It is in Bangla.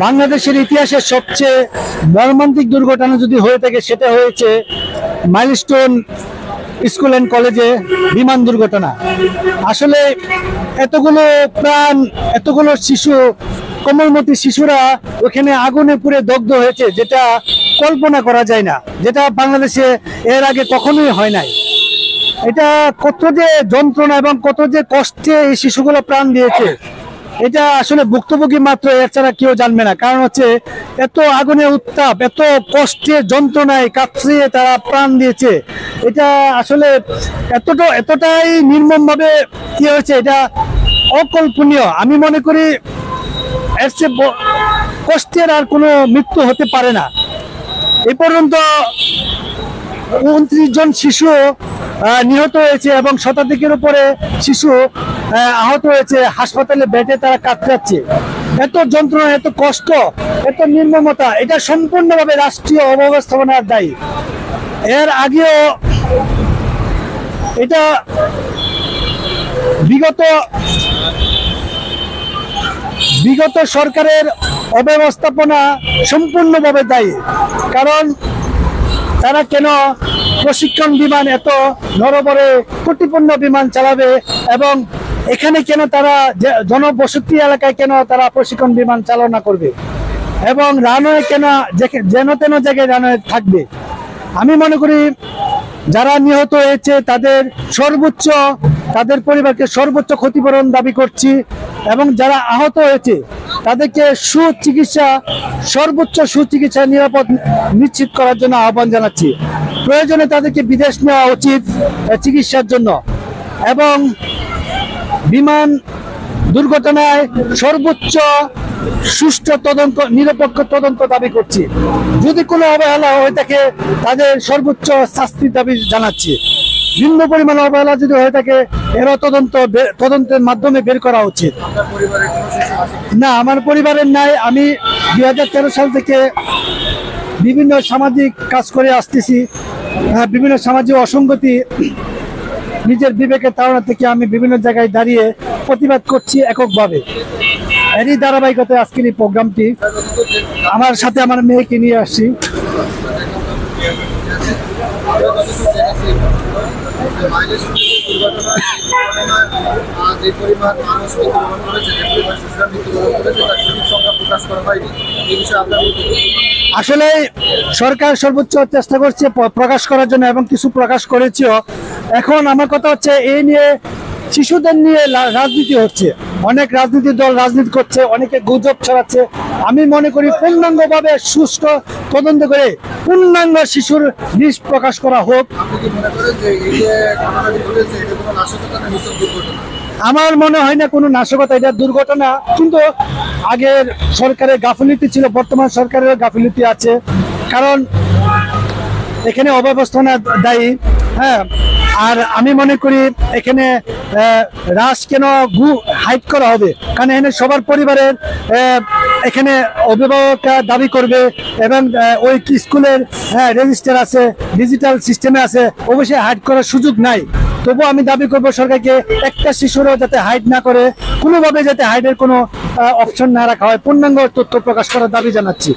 বাংলাদেশের ইতিহাসে সবচেয়ে মর্মান্তিক দুর্ঘটনা যদি হয়ে থাকে সেটা হয়েছে মাইলস্টোন স্কুল অ্যান্ড কলেজে বিমান দুর্ঘটনা। আসলে এতগুলো প্রাণ, এতগুলো শিশু, কোমলমতি শিশুরা ওখানে আগুনে পুড়ে দগ্ধ হয়েছে, যেটা কল্পনা করা যায় না, যেটা বাংলাদেশে এর আগে কখনোই হয় নাই। এটা কত যে যন্ত্রণা এবং কত যে কষ্টে এই শিশুগুলো প্রাণ দিয়েছে, এটা আসলে ভুক্তভোগী মাত্র, এর ছাড়া কেউ জানবে না। কারণ হচ্ছে এত আগুনের উত্তাপ, এত কষ্টে যন্ত্রণায় কাতরিয়ে তারা প্রাণ দিয়েছে, এটা আসলে এতটাই নির্মম ভাবে কি হয়েছে, এটা অকল্পনীয়। আমি মনে করি এর চেয়ে কষ্টের আর কোনো মৃত্যু হতে পারে না। এ পর্যন্ত 29 জন শিশু নিহত হয়েছে এবং শতাধিকের উপরে শিশু আহত হয়েছে। হাসপাতালে বেডে তারা কাতরাচ্ছে। এত যন্ত্রণা, এত কষ্ট, এত নির্মমতা, এটা সম্পূর্ণভাবে রাষ্ট্রীয় অব্যবস্থাপনার দায়ী। এর আগেও এটা বিগত সরকারের অব্যবস্থাপনা সম্পূর্ণভাবে দায়ী। কারণ তারা কেন প্রশিক্ষণ বিমান, এত নরবরে কোটিপূর্ণ বিমান চালাবে, এবং এখানে কেন তারা জনবসতি এলাকায় কেন তারা প্রশিক্ষণ বিমান চালনা করবে, এবং রানওয়ে কেন যেন তেন জায়গায় রানওয়ে থাকবে। আমি মনে করি যারা নিহত হয়েছে তাদের পরিবারকে সর্বোচ্চ ক্ষতিপূরণ দাবি করছি, এবং যারা আহত হয়েছে তাদেরকে সর্বোচ্চ সুচিকিৎসা নিরাপদ নিশ্চিত করার জন্য আহ্বান জানাচ্ছি। প্রয়োজনে তাদেরকে বিদেশ নেওয়া উচিত চিকিৎসার জন্য, এবং বিমান দুর্ঘটনায় সর্বোচ্চ সুষ্ঠু তদন্ত, নিরপেক্ষ তদন্ত দাবি করছি। যদি কোনো অবহেলা হয়ে থাকে তাদের সর্বোচ্চ শাস্তির দাবি জানাচ্ছি। ভিন্ন পরিমাণ অবহেলা যদি হয়ে থাকে এরও তদন্তের মাধ্যমে বের করা উচিত। না, আমার পরিবারের নাই। আমি 2013 সাল থেকে বিভিন্ন সামাজিক কাজ করে আসতেছি। বিভিন্ন সামাজিক অসঙ্গতি, নিজের বিবেকের তাড়না থেকে আমি বিভিন্ন জায়গায় দাঁড়িয়ে প্রতিবাদ করছি এককভাবে। এরই ধারাবাহিকতায় আজকের এই প্রোগ্রামটি। আমার সাথে আমার মেয়েকে নিয়ে আসছি। আসলে সরকার সর্বোচ্চ চেষ্টা করছে প্রকাশ করার জন্য, এবং কিছু প্রকাশ করেছেও। এখন আমার কথা হচ্ছে, এই নিয়ে শিশুদের নিয়ে রাজনীতি হচ্ছে, অনেক রাজনীতি দল রাজনীতি করছে, অনেকে গুজব ছড়াচ্ছে। আমি মনে করি পূর্ণাঙ্গভাবে সুষ্ঠু তদন্ত করে পূর্ণাঙ্গ শিশুর লিস্ট প্রকাশ করা হোক। আমার মনে হয় না কোনো নাশকতা, এটা দুর্ঘটনা। কিন্তু আগের সরকারের গাফিলতি ছিল, বর্তমান সরকারের গাফিলতি আছে, কারণ এখানে অব্যবস্থাপনা দায়ী। হ্যাঁ, আর আমি মনে করি এখানে রাশ কেন হাইড করা হবে, কারণ এখানে সবার পরিবারের এখানে অভিভাবকরা দাবি করবে, এবং ওই স্কুলের রেজিস্টার আছে, ডিজিটাল সিস্টেমে আছে, অবশ্যই হাইড করার সুযোগ নাই। তবুও আমি দাবি করবো সরকারকে একটা শিশুরও যাতে হাইড না করে, কোনোভাবে যাতে হাইডের কোনো অপশন না রাখা হয়, পূর্ণাঙ্গ তথ্য প্রকাশ করার দাবি জানাচ্ছি।